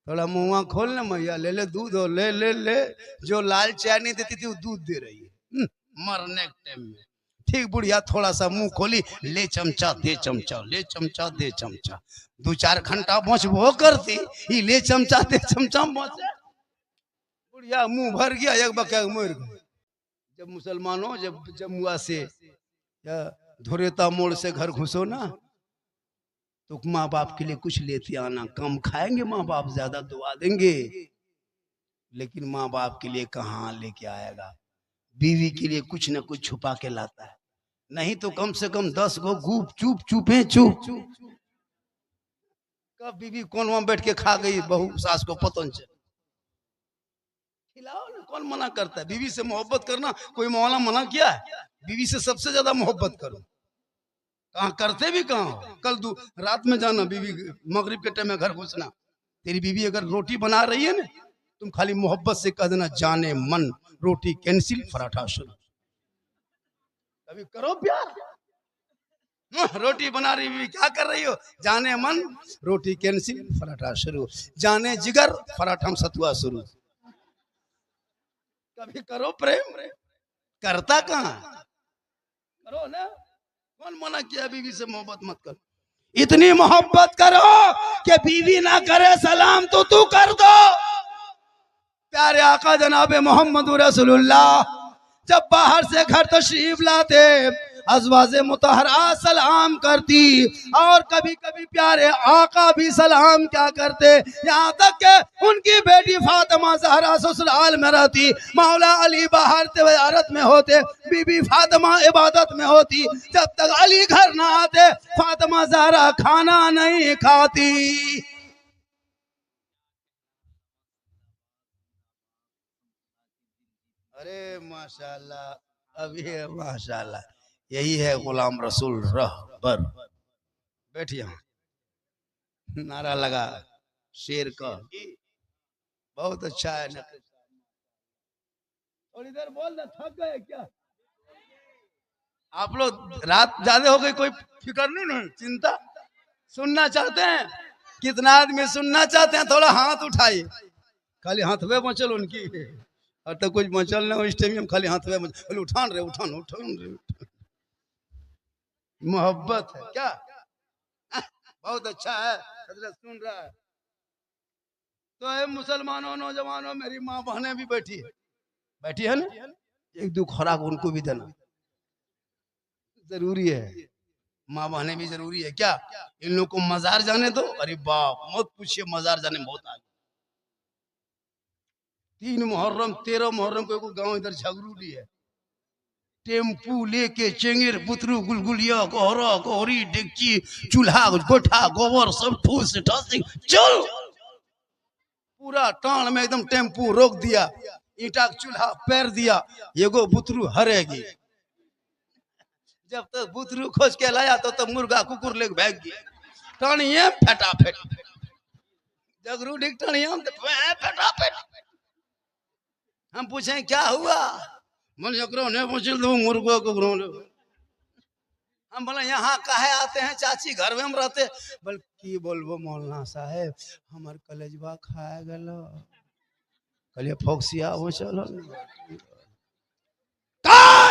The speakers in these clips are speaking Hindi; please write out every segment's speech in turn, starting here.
थोड़ा मुंह खोल ना मैया, ले ले दूध हो, ले ले ले। जो लाल चाय नहीं देती थी वो दूध दे रही है मरने के टाइम में। ठीक बुढ़िया थोड़ा सा मुंह खोली, ले चमचा दे चमचा, ले चमचा दे चमचा। 2-4 घंटा बच वो करती, ये ले चमचा दे चमचा बचे। बुढ़िया मुंह भर गया, एक बके मर गई। जब मुसलमानों जब जमुआ से या धुरेता मोड़ से घर घुसो ना, तो माँ बाप के लिए कुछ लेते आना। कम खाएंगे माँ बाप, ज्यादा दुआ देंगे, लेकिन माँ बाप के लिए कहाँ लेके आएगा। बीवी के लिए कुछ न कुछ छुपा के लाता है, नहीं तो कम से कम 10 गो गुप चुप चुपे चुप। कब बीवी कौन वहां बैठ के खा गई, बहू सास को पतन से खिलाओ ना, कौन मना करता है। बीवी से मोहब्बत करना कोई मौला मना किया है? बीवी से सबसे ज्यादा मोहब्बत करो। कहाँ करते भी कहाँ। कल रात में जाना, बीवी मगरिब के टाइम में घर घुसना। तेरी बीवी अगर रोटी बना रही है ना, तुम खाली मोहब्बत से कह देना, जाने मन रोटी कैंसिल पराठा शुरू। कभी करो प्यार। रोटी बना रही बीवी, क्या कर रही हो? जाने मन रोटी कैंसिल पराठा शुरू, जाने जिगर पराठा सतुआ शुरू। कभी करो प्रेम। करता कहाँ, करो ना। कौन मना किया बीवी से मोहब्बत मत करो? इतनी मोहब्बत करो कि बीवी ना करे सलाम तो तू कर दो। प्यारे आका जनाब मोहम्मद रसूलुल्लाह जब बाहर से घर तशरीफ लाते, अज़वाजे मुतहरा सलाम करती, और कभी कभी प्यारे आका भी सलाम क्या करते। यहाँ तक के उनकी बेटी फातिमा ज़हरा ससुराल में रहती, मौला अली बाहर तिजारत में होते, बीबी फातिमा इबादत में होती। जब तक अली घर ना आते, फातिमा ज़हरा खाना नहीं खाती। अरे माशाल्लाह, अभी है माशाल्लाह। यही है गुलाम रसूल रहबर। बैठिए, नारा लगा शेर का, बहुत अच्छा है। थोड़ी देर बोल दे, थक गए क्या आप लोग? रात ज्यादा हो गई, कोई फिक्र नहीं, चिंता। सुनना चाहते हैं? कितना आदमी सुनना चाहते हैं? थोड़ा हाथ उठाइए। खाली हाथवे मचल उनकी, और तो कुछ मचल नहीं। इस टाइम खाली हाथवे मचल, उठान रे उठान उठान रे। मोहब्बत है क्या? बहुत अच्छा है। हजरत सुन रहा है तो है। मुसलमानों, नौजवानों, मेरी माँ बहनें भी बैठी है ना, एक दो खुराक उनको भी देना जरूरी है। माँ बहनें भी जरूरी है क्या? इन लोगों को मजार जाने दो। अरे बाप मत पूछिए, मजार जाने बहुत आगे। 3 मुहर्रम 13 मुहर्रम को एक गांव इधर झगरूली है, टेम्पू लेके चेंगेर बुतरू गुलगुलिया कोहरा कोहरी डेगची चूल्हा गोठा गोबर सब ठूस ठासी चल। पूरा टाण में एकदम टेम्पू रोक दिया, ईटा चूल्हा पैर दिया, एगो बुतरू हरेगी। जब तक बुतरू खोज के लाया तो मुर्गा कुकुर लेके भाग गया। टाणिए फटाफट जगरू डिग टाणिए फटाफट। हम पूछे क्या हुआ? मुर्गो को। हम बोले यहाँ काहे आते हैं चाची, घर में हम रहते। बल्कि बोलबो मौलाना साहेब हमार कलेजवा खाया गलो। कलिए फोक्सिया वो चलो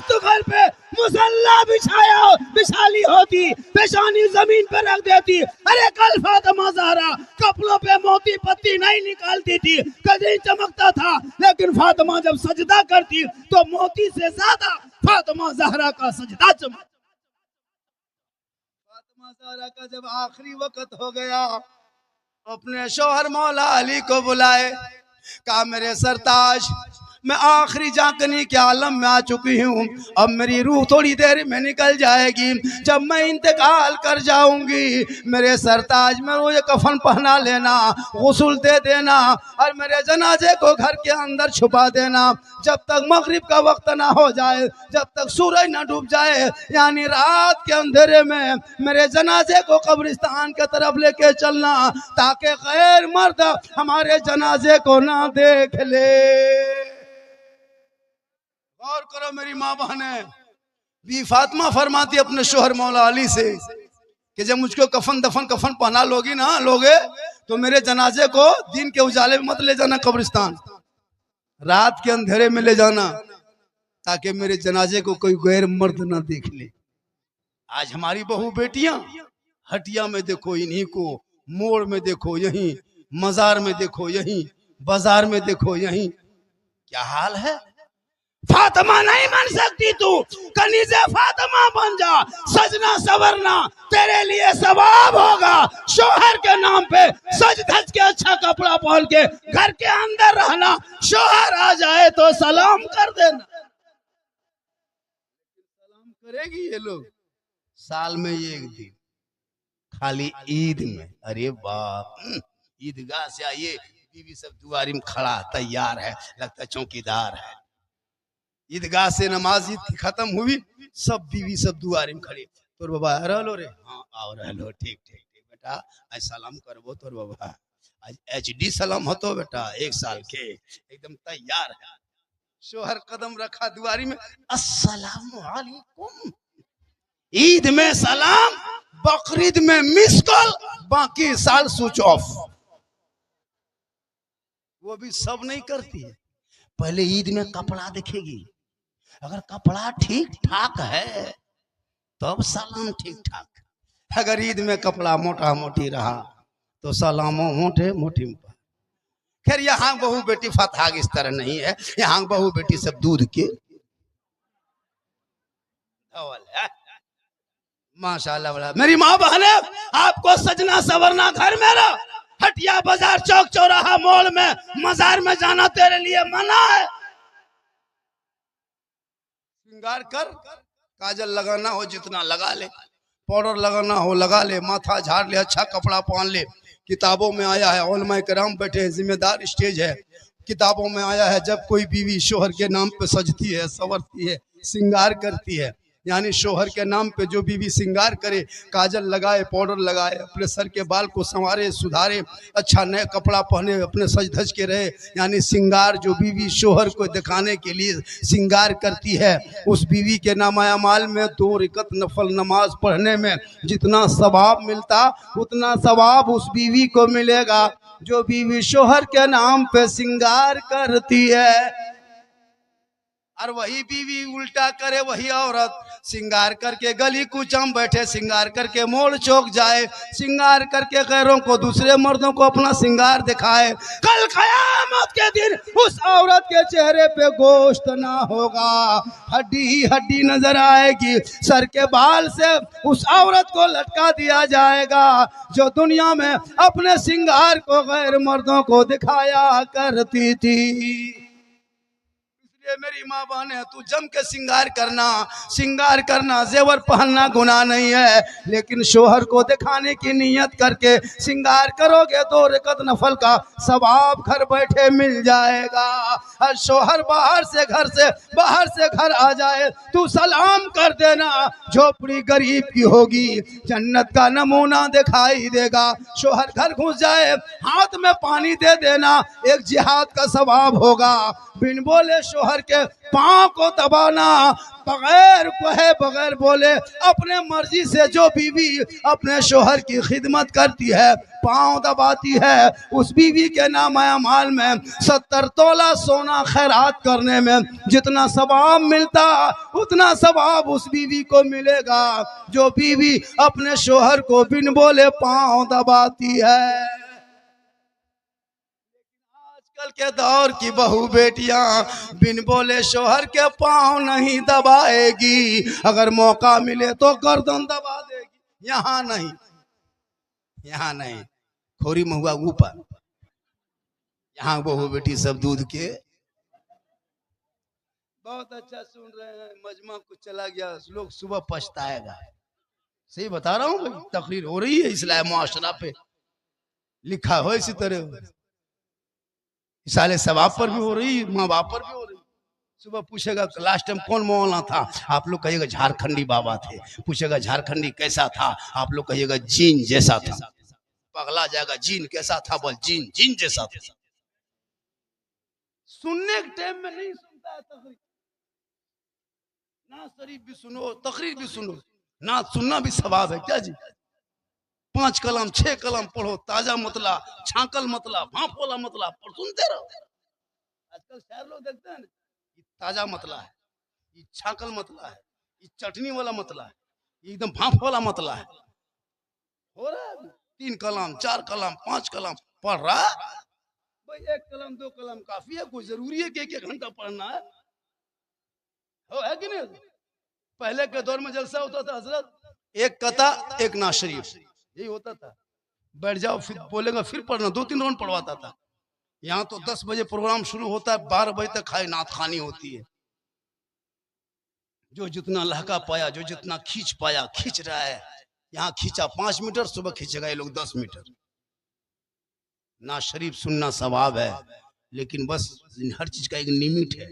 तो घर पे मुसल्ला बिछाली होती, पेशानी जमीन पे रख देती। अरे कल फातिमा ज़हरा कपड़ों पे मोती पत्ती नहीं निकालती थी, कदे चमकता था, लेकिन फातिमा जब सजदा करती तो मोती से ज्यादा फातिमा ज़हरा का सजदा चमक। फातिमा ज़हरा का जब आखिरी वक्त हो गया, अपने शौहर मौला अली को बुलाए, कहा मेरे सरताज मैं आखिरी जागने के आलम में आ चुकी हूँ, अब मेरी रूह थोड़ी देर में निकल जाएगी। जब मैं इंतकाल कर जाऊंगी, मेरे सरताज में मुझे कफन पहना लेना, गुस्ल दे देना, और मेरे जनाजे को घर के अंदर छुपा देना। जब तक मगरिब का वक्त ना हो जाए, जब तक सूरज ना डूब जाए, यानी रात के अंधेरे में मेरे जनाजे को कब्रिस्तान के तरफ लेके चलना, ताकि गैर मर्द हमारे जनाजे को ना देख ले। गौर करो मेरी माँ बहने, बी फातिमा फरमाती अपने शोहर मौला अली से कि जब मुझको कफन पहना लोगी ना लोगे तो मेरे जनाजे को दिन के उजाले में मत ले जाना कब्रिस्तान, रात के अंधेरे में ले जाना, ताकि मेरे जनाजे को कोई गैर मर्द ना देख ले। आज हमारी बहू बेटियां हटिया में देखो इन्हीं को, मोड़ में देखो यहीं, मजार में देखो यहीं, बाजार में देखो यहीं, क्या हाल है। फातिमा नहीं बन सकती तू, कनीज़े फातिमा बन जा, सजना सवरना तेरे लिए सवाब होगा। शोहर के नाम पे सज धज के अच्छा कपड़ा पहन के घर के अंदर रहना, शोहर आ जाए तो सलाम कर देना। सलाम करेगी ये लोग साल में एक दिन, खाली ईद में। अरे बाप, ईदगाह से आइए, बीवी सब दुआरी में खड़ा तैयार है, लगता चौकीदार है। ईदगाह से नमाज ईद खत्म हुई, सब बीवी सब दुआरी में खड़ी। तोर बाबा रहलो रे, हाँ आओ रहलो, ठीक ठीक ठीक बेटा, आज सलाम करबो तोर बाबा, आज HD सलाम होतो बेटा, 1 साल के, एकदम तैयार है। शोहर कदम रखा दुआरी में, अस्सलामु अलैकुम। ईद में सलाम, बकरीद में मिस कॉल, बाकी साल स्विच ऑफ। वो भी सब नहीं करती है। पहले ईद में कपड़ा दिखेगी, अगर कपड़ा ठीक ठाक है तब सलाम ठीक ठाक। अगर ईद में कपड़ा मोटा मोटी रहा तो सलामो मोटे मोटी। खैर यहाँ बहू बेटी फतहाग इस तरह नहीं है, यहाँ बहू बेटी सब दूध के माशाल्लाह। बड़ा मेरी माँ बहने, आपको सजना सवरना घर में रह, हटिया बाजार चौक चौराहा मॉल में मजार में जाना तेरे लिए मना है। श्रृंगार कर, काजल लगाना हो जितना लगा ले, पाउडर लगाना हो लगा ले, माथा झाड़ ले, अच्छा कपड़ा पहन ले। किताबों में आया है, उलमाए किराम बैठे हैं, जिम्मेदार स्टेज है, किताबों में आया है जब कोई बीवी शोहर के नाम पे सजती है, संवरती है, श्रृंगार करती है, यानी शोहर के नाम पे जो बीवी श्रृंगार करे, काजल लगाए, पाउडर लगाए, अपने सर के बाल को संवारे सुधारे, अच्छा नया कपड़ा पहने, अपने सज धज के रहे, यानी श्रृंगार जो बीवी शोहर को दिखाने के लिए श्रृंगार करती है, उस बीवी के नामाया माल में 2 रकअत नफल नमाज पढ़ने में जितना सवाब मिलता, उतना सवाब उस बीवी को मिलेगा जो बीवी शोहर के नाम पे श्रृंगार करती है। और वही बीवी उल्टा करे, वही औरत श्रृंगार करके गली कूचा में बैठे, श्रृंगार करके मोड़ चौक जाए, श्रृंगार करके गैरों को, दूसरे मर्दों को अपना श्रृंगार दिखाए। कल क़यामत के दिन उस औरत के चेहरे पे गोश्त ना होगा, हड्डी ही हड्डी नजर आएगी। सर के बाल से उस औरत को लटका दिया जाएगा जो दुनिया में अपने श्रृंगार को गैर मर्दों को दिखाया करती थी। मेरी माँ बहन है, तू जम के श्रृंगार करना, जेवर पहनना गुनाह नहीं है, लेकिन शोहर को दिखाने की नियत करके श्रृंगार करोगे 2 रकअत नफल का सवाब घर बैठे मिल जाएगा। और शोहर बाहर से घर आ जाए, तू सलाम कर देना, झोपड़ी गरीब की होगी, जन्नत का नमूना दिखाई देगा। शोहर घर घुस जाए, हाथ में पानी दे देना, एक जिहाद का सवाब होगा। बिन बोले शोहर के पांव को दबाना, बगैर बोले अपने मर्जी से जो बीवी अपने शोहर की खिदमत करती है, पांव दबाती है, उस बीवी के नामाया माल में 70 तोला सोना खैरात करने में जितना सवाब मिलता, उतना सवाब उस बीवी को मिलेगा जो बीवी अपने शोहर को बिन बोले पांव दबाती है। आजकल के दौर की बहू बेटियां बिन बोले शोहर के पांव नहीं दबाएगी, अगर मौका मिले तो गर्दन दबा देगी। यहाँ नहीं, खोरी महुआ ऊपर, यहाँ बहू बेटी सब दूध के। बहुत अच्छा सुन रहे हैं, मजमा कुछ चला गया, लोग सुबह पछताएगा। सही बता रहा हूँ, तकरीर हो रही है इस्लाम मुआशरा पे, लिखा हो इसी तरह, साले सवाब पर भी हो रही, माँ बाप पर भी हो रही। सुबह पूछेगा लास्ट टाइम कौन मौलाना था, आप लोग कहिएगा झारखंडी बाबा थे। पूछेगा झारखंडी कैसा था, आप लोग कहिएगा जीन जैसा था। पगला जाएगा, जीन कैसा था, बोल जीन जैसा था। सुनने के टाइम में नहीं सुनता है तकरीर, ना शरीफ भी सुनो, तकरीर भी सुनो, ना सुनना भी सवाब है क्या जी। 5 कलम 6 कलम पढ़ो, ताजा मतला, छाकल मतला, भाप वाला मतला पर सुनते रहो। आजकल शायर लोग देखते हैं ना, ये ताजा मतला है, ये छाकल मतला है, ये चटनी वाला मतला है, ये एकदम भाप वाला मतला है। हो रहा है 3 कलम 4 कलम 5 कलम पढ़ रहा है। भाई 1 कलम 2 कलम काफी है, कोई जरूरी है कि 1 घंटा पढ़ना है? हो है कि नहीं? पहले के दौर में जलसा होता था हजरत, एक कथा एक ना शरीफ, यही होता था। बैठ जाओ फिर बोलेगा फिर पढ़ना, 2-3 राउंड पढ़वाता था। यहाँ तो 10 बजे प्रोग्राम शुरू होता है, 12 बजे तक खाए नात खानी होती है। जो जितना लहका पाया, जो जितना खींच पाया खींच रहा है। यहाँ खींचा 5 मीटर, सुबह खींचेगा ये लोग 10 मीटर। ना शरीफ सुनना सवाब है, लेकिन बस हर चीज का एक लिमिट है।